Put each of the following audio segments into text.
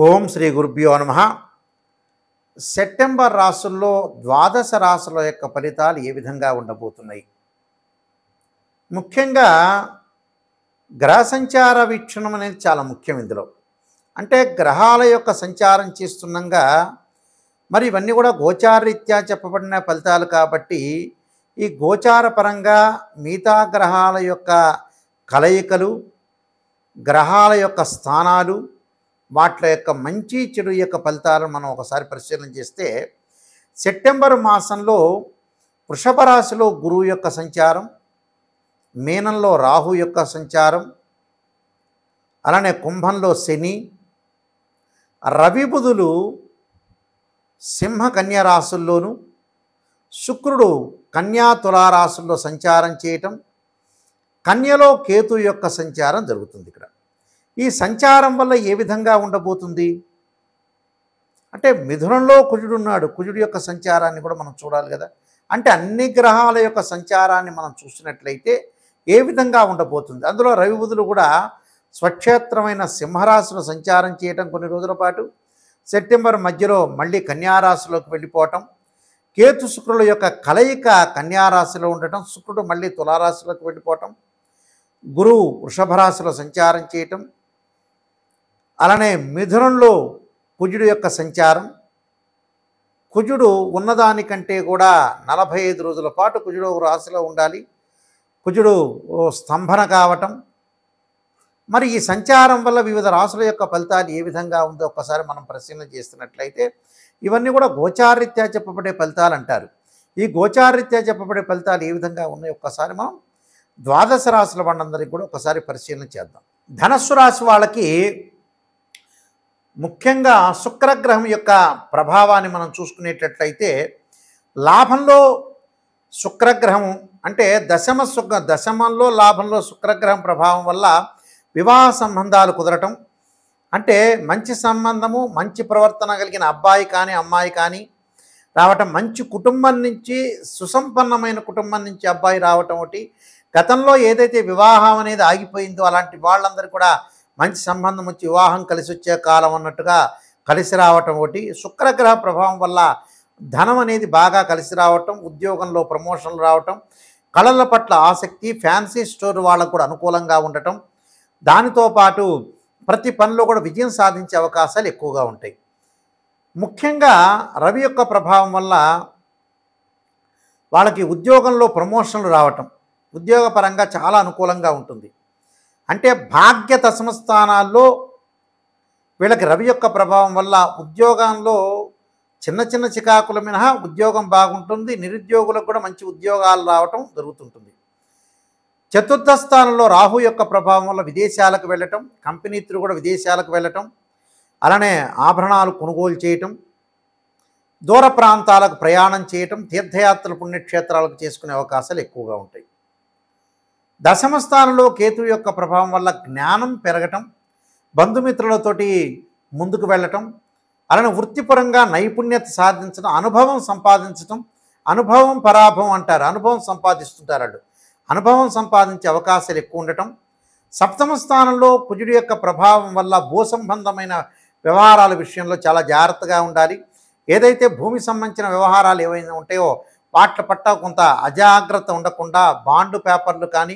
ఓం శ్రీ గురుభ్యో నమః. సెప్టెంబర్ రాసుల్లో ద్వాదశ రాసుల యొక్క ఫలితాలు ఏ విధంగా ఉండబోతున్నాయి? ముఖ్యంగా గ్రహ సంచార వీక్షణం అనేది చాలా ముఖ్యం ఇందులో. అంటే గ్రహాల యొక్క సంచారం చేస్తుండగా మరి ఇవన్నీ కూడా గోచారరీత్యా చెప్పబడిన ఫలితాలు కాబట్టి ఈ గోచార పరంగా మిగతా గ్రహాల యొక్క కలయికలు, గ్రహాల యొక్క స్థానాలు, వాటి యొక్క మంచి చెడు యొక్క ఫలితాలను మనం ఒకసారి పరిశీలన చేస్తే సెప్టెంబర్ మాసంలో వృషభ రాశిలో గురువు యొక్క సంచారం, మీనంలో రాహు యొక్క సంచారం, అలానే కుంభంలో శని, రవి బుధులు సింహ కన్యా రాశుల్లోనూ, శుక్రుడు కన్యా తులా రాశుల్లో సంచారం చేయటం, కన్యలో కేతు యొక్క సంచారం జరుగుతుంది. ఇక్కడ ఈ సంచారం వల్ల ఏ విధంగా ఉండబోతుంది అంటే మిథునంలో కుజుడు ఉన్నాడు. కుజుడు యొక్క సంచారాన్ని కూడా మనం చూడాలి కదా. అంటే అన్ని గ్రహాల యొక్క సంచారాన్ని మనం చూసినట్లయితే ఏ విధంగా ఉండబోతుంది. అందులో రవి బుధులు కూడా స్వక్షేత్రమైన సింహరాశిలో సంచారం చేయటం కొన్ని రోజుల పాటు, సెప్టెంబర్ మధ్యలో మళ్ళీ కన్యారాశిలోకి వెళ్ళిపోవటం, కేతు శుక్రుల యొక్క కలయిక కన్యారాశిలో ఉండటం, శుక్రుడు మళ్ళీ తులారాశిలోకి వెళ్ళిపోవటం, గురువు వృషభ రాశిలో సంచారం చేయటం, అలానే మిథునంలో కుజుడు యొక్క సంచారం. కుజుడు ఉన్నదానికంటే కూడా 45 రోజుల పాటు కుజుడు రాశిలో ఉండాలి. కుజుడు స్తంభన కావటం. మరి ఈ సంచారం వల్ల వివిధ రాశుల యొక్క ఫలితాలు ఏ విధంగా ఉందో ఒక్కసారి మనం పరిశీలన చేస్తున్నట్లయితే ఇవన్నీ కూడా గోచారరీత్యా చెప్పబడే ఫలితాలు అంటారు. ఈ గోచారరీత్యా చెప్పబడే ఫలితాలు ఏ విధంగా ఉన్నాయో ఒక్కసారి మనం ద్వాదశ రాశుల వాళ్ళందరికీ కూడా ఒకసారి పరిశీలన చేద్దాం. ధనస్సు రాశి వాళ్ళకి ముఖ్యంగా శుక్రగ్రహం యొక్క ప్రభావాన్ని మనం చూసుకునేటట్లయితే లాభంలో శుక్రగ్రహం అంటే దశమంలో లాభంలో శుక్రగ్రహం ప్రభావం వల్ల వివాహ సంబంధాలు కుదరటం, అంటే మంచి సంబంధము, మంచి ప్రవర్తన కలిగిన అబ్బాయి కానీ అమ్మాయి కానీ రావటం, మంచి కుటుంబం నుంచి సుసంపన్నమైన కుటుంబం నుంచి అబ్బాయి రావటం ఒకటి, గతంలో ఏదైతే వివాహం అనేది ఆగిపోయిందో అలాంటి వాళ్ళందరూ కూడా మంచి సంబంధం వచ్చి వివాహం కలిసి వచ్చే కాలం అన్నట్టుగా కలిసి రావటం ఒకటి, శుక్రగ్రహ ప్రభావం వల్ల ధనం అనేది బాగా కలిసి రావటం, ఉద్యోగంలో ప్రమోషన్లు రావటం, కళల పట్ల ఆసక్తి, ఫ్యాన్సీ స్టోర్ వాళ్ళకు కూడా అనుకూలంగా ఉండటం, దానితో పాటు ప్రతి పనిలో కూడా విజయం సాధించే అవకాశాలు ఎక్కువగా ఉంటాయి. ముఖ్యంగా రవి యొక్క ప్రభావం వల్ల వాళ్ళకి ఉద్యోగంలో ప్రమోషన్లు రావటం, ఉద్యోగపరంగా చాలా అనుకూలంగా ఉంటుంది. అంటే భాగ్య దశమ స్థానాల్లో వీళ్ళకి రవి యొక్క ప్రభావం వల్ల ఉద్యోగంలో చిన్న చిన్న చికాకుల మినహా ఉద్యోగం బాగుంటుంది. నిరుద్యోగులకు కూడా మంచి ఉద్యోగాలు రావటం జరుగుతుంటుంది. చతుర్థ స్థానంలో రాహు యొక్క ప్రభావం వల్ల విదేశాలకు వెళ్ళటం, కంపెనీలు కూడా విదేశాలకు వెళ్ళటం, అలానే ఆభరణాలు కొనుగోలు చేయటం, దూర ప్రాంతాలకు ప్రయాణం చేయటం, తీర్థయాత్రలు పుణ్యక్షేత్రాలకు చేసుకునే అవకాశాలు ఎక్కువగా ఉంటాయి. దశమ స్థానంలో కేతు యొక్క ప్రభావం వల్ల జ్ఞానం పెరగటం, బంధుమిత్రులతోటి ముందుకు వెళ్ళటం, అలానే వృత్తిపరంగా నైపుణ్యత సాధించడం, అనుభవం సంపాదించడం, అనుభవం పరాభవం అంటారు, అనుభవం సంపాదిస్తుంటారు వాళ్ళు, అనుభవం సంపాదించే అవకాశాలు ఎక్కువ ఉండటం. సప్తమ స్థానంలో కుజుడి యొక్క ప్రభావం వల్ల భూ సంబంధమైన వ్యవహారాల విషయంలో చాలా జాగ్రత్తగా ఉండాలి. ఏదైతే భూమి సంబంధించిన వ్యవహారాలు ఏవైనా ఉంటాయో వాటి పట్ల కొంత అజాగ్రత్త ఉండకుండా బాండు పేపర్లు కానీ,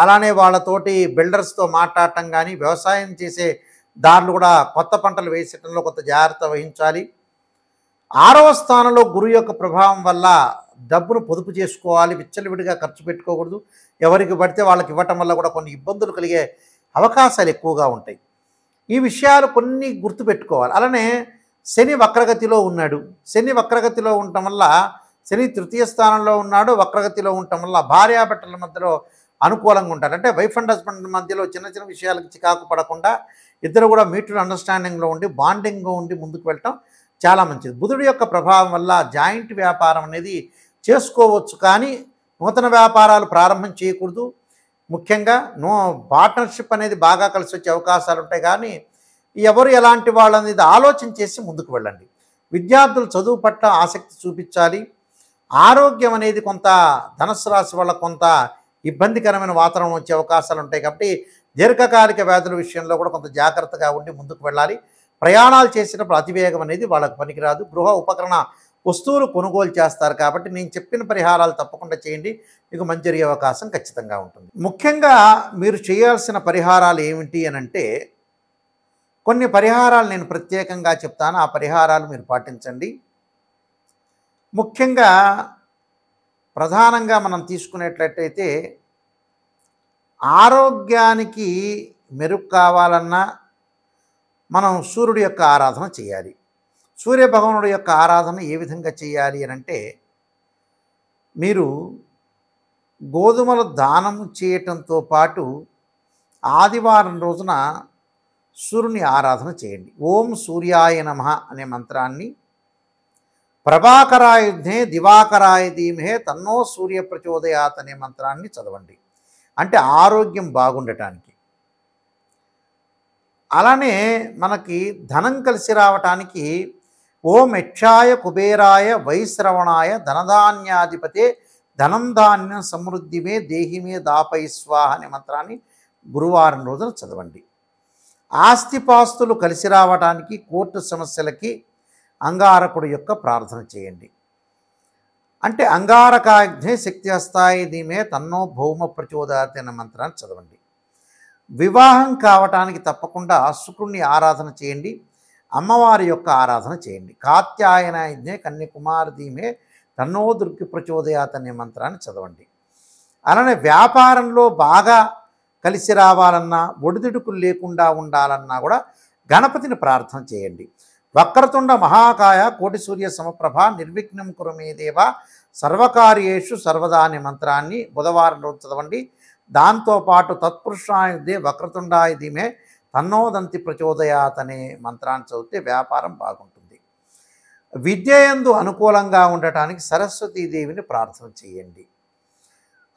అలానే వాళ్ళతోటి బిల్డర్స్తో మాట్లాడటం కానీ, వ్యవసాయం చేసే దారులు కూడా కొత్త పంటలు వేసటంలో కొంత జాగ్రత్త వహించాలి. 6వ స్థానంలో గురువు యొక్క ప్రభావం వల్ల డబ్బును పొదుపు చేసుకోవాలి, విచ్చలవిడిగా ఖర్చు పెట్టుకోకూడదు. ఎవరికి పడితే వాళ్ళకి ఇవ్వటం వల్ల కూడా కొన్ని ఇబ్బందులు కలిగే అవకాశాలు ఎక్కువగా ఉంటాయి. ఈ విషయాలు కొన్ని గుర్తుపెట్టుకోవాలి. అలానే శని వక్రగతిలో ఉన్నాడు. శని వక్రగతిలో ఉండటం వల్ల, శని తృతీయ స్థానంలో ఉన్నాడు, వక్రగతిలో ఉండటం వల్ల భార్యాభర్తల మధ్యలో అనుకూలంగా ఉంటారు. అంటే వైఫ్ అండ్ హస్బెండ్ మధ్యలో చిన్న చిన్న విషయాలకు చికాకు పడకుండా ఇద్దరు కూడా మ్యూచువల్ అండర్స్టాండింగ్లో ఉండి బాండింగ్గా ఉండి ముందుకు వెళ్ళటం చాలా మంచిది. బుధుడి యొక్క ప్రభావం వల్ల జాయింట్ వ్యాపారం అనేది చేసుకోవచ్చు, కానీ నూతన వ్యాపారాలు ప్రారంభం చేయకూడదు. ముఖ్యంగా పార్ట్నర్షిప్ అనేది బాగా కలిసి వచ్చే అవకాశాలు ఉంటాయి, కానీ ఎవరు ఎలాంటి వాళ్ళు అనేది ఆలోచన చేసి ముందుకు వెళ్ళండి. విద్యార్థులు చదువు పట్ల ఆసక్తి చూపించాలి. ఆరోగ్యం అనేది కొంత ధనుస్సు రాశి వల్ల కొంత ఇబ్బందికరమైన వాతావరణం వచ్చే అవకాశాలు ఉంటాయి కాబట్టి దీర్ఘకాలిక వ్యాధుల విషయంలో కూడా కొంత జాగ్రత్తగా ఉండి ముందుకు వెళ్ళాలి. ప్రయాణాలు చేసినప్పుడు అతివేగం అనేది వాళ్ళకు పనికిరాదు. గృహ ఉపకరణ వస్తువులు కొనుగోలు చేస్తారు కాబట్టి నేను చెప్పిన పరిహారాలు తప్పకుండా చేయండి. మీకు మంచి జరిగే అవకాశం ఖచ్చితంగా ఉంటుంది. ముఖ్యంగా మీరు చేయాల్సిన పరిహారాలు ఏమిటి అనంటే, కొన్ని పరిహారాలు నేను ప్రత్యేకంగా చెప్తాను. ఆ పరిహారాలు మీరు పాటించండి. ముఖ్యంగా ప్రధానంగా మనం తీసుకునేటట్టయితే ఆరోగ్యానికి మెరుగు కావాలన్నా మనం సూర్యుడి యొక్క ఆరాధన చేయాలి. సూర్యభగవానుడి యొక్క ఆరాధన ఏ విధంగా చేయాలి అనంటే, మీరు గోధుమలు దానం చేయటంతో పాటు ఆదివారం రోజున సూర్యుని ఆరాధన చేయండి. ఓం సూర్యాయ నమః అనే మంత్రాన్ని ప్రభాకరాయుధే దివాకరాయ ధీమహే తన్నో సూర్య ప్రచోదయాత్ అనే మంత్రాన్ని చదవండి. అంటే ఆరోగ్యం బాగుండటానికి. అలానే మనకి ధనం కలిసి రావటానికి ఓం యక్షాయ కుబేరాయ వైశ్రవణాయ ధనధాన్యాధిపతే ధనం ధాన్యం సమృద్ధిమే దేహిమే దాపై స్వాహ అనే మంత్రాన్ని గురువారం రోజున చదవండి. ఆస్తిపాస్తులు కలిసి రావటానికి కోర్టు సమస్యలకి అంగారకుడు యొక్క ప్రార్థన చేయండి. అంటే అంగారకాగ్నే శక్తి హస్తాయ ధీమే తన్నో భౌమ ప్రచోదయాత్ అనే మంత్రాన్ని చదవండి. వివాహం కావటానికి తప్పకుండా శుక్రుణ్ణి ఆరాధన చేయండి. అమ్మవారి యొక్క ఆరాధన చేయండి. కాత్యాయనాయుధే కన్యకుమారి ధీమే తన్నో దుర్గి ప్రచోదయాత్ అనే మంత్రాన్ని చదవండి. అలానే వ్యాపారంలో బాగా కలిసి రావాలన్నా ఒడిదుడుకులు లేకుండా ఉండాలన్నా కూడా గణపతిని ప్రార్థన చేయండి. వక్రతుండ మహాకాయ కోటి సూర్య సమప్రభ నిర్విఘ్నం కురు మే దేవ సర్వకార్యేషు సర్వదా అనే మంత్రాన్ని బుధవారం రోజు చదవండి. దాంతోపాటు తత్పురుషాయుధే వక్రతుండాయ ధీమే తన్నోదంతి ప్రచోదయాత్ అనే మంత్రాన్ని చదివితే వ్యాపారం బాగుంటుంది. విద్యయందు అనుకూలంగా ఉండటానికి సరస్వతీదేవిని ప్రార్థన చేయండి.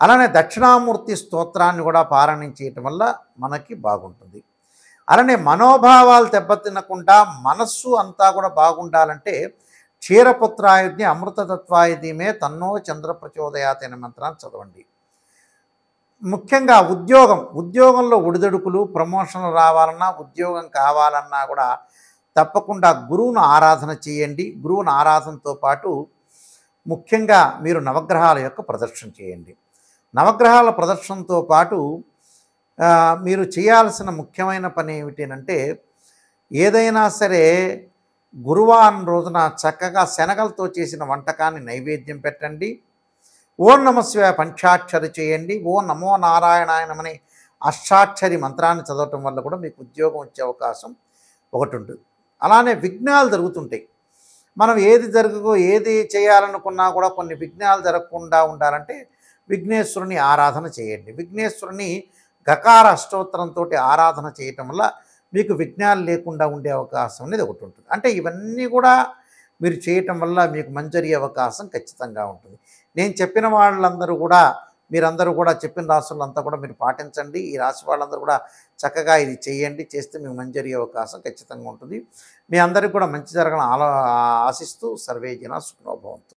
అలానే దక్షిణామూర్తి స్తోత్రాన్ని కూడా పారాయణం చేయటం వల్ల మనకి బాగుంటుంది. అలానే మనోభావాలు దెబ్బతినకుండా మనస్సు అంతా కూడా బాగుండాలంటే క్షీరపుత్రాయుధ్ని అమృతతత్వాయ ధీమే తన్నో చంద్ర ప్రచోదయాత్ అనే మంత్రాన్ని చదవండి. ముఖ్యంగా ఉద్యోగంలో ఒడిదొడుకులు ప్రమోషన్లు రావాలన్నా ఉద్యోగం కావాలన్నా కూడా తప్పకుండా గురువును ఆరాధన చేయండి. గురువుని ఆరాధనతో పాటు ముఖ్యంగా మీరు నవగ్రహాల యొక్క ప్రదర్శన చేయండి. నవగ్రహాల ప్రదర్శనతో పాటు మీరు చేయాల్సిన ముఖ్యమైన పని ఏమిటంటే, ఏదైనా సరే గురువారం రోజున చక్కగా శనగలతో చేసిన వంటకాన్ని నైవేద్యం పెట్టండి. ఓం నమశివాయ పంచాక్షరి చేయండి. ఓం నమో నారాయణాయ నమః అనే అష్టాక్షరి మంత్రాన్ని చదవటం వల్ల కూడా మీకు ఉద్యోగం వచ్చే అవకాశం ఒకటి ఉంటుంది. అలానే విఘ్నాలు జరుగుతుంటాయి. మనం ఏది చేయాలనుకున్నా కూడా కొన్ని విఘ్నాలు జరగకుండా ఉండాలంటే విఘ్నేశ్వరుని ఆరాధన చేయండి. విఘ్నేశ్వరుని గకార అష్టోత్తరంతో ఆరాధన చేయటం వల్ల మీకు విఘ్నాలు లేకుండా ఉండే అవకాశం అనేది ఒకటి ఉంటుంది. అంటే ఇవన్నీ కూడా మీరు చేయటం వల్ల మీకు మంచి జరిగే అవకాశం ఖచ్చితంగా ఉంటుంది. నేను చెప్పిన వాళ్ళందరూ కూడా మీరందరూ కూడా చెప్పిన రాశులంతా కూడా మీరు పాటించండి. ఈ రాశి వాళ్ళందరూ కూడా చక్కగా ఇది చేయండి. చేస్తే మీకు మంచి జరిగే అవకాశం ఖచ్చితంగా ఉంటుంది. మీ అందరికీ కూడా మంచి జరగాలని ఆశిస్తూ సర్వే జన సుఖినో భవంతు.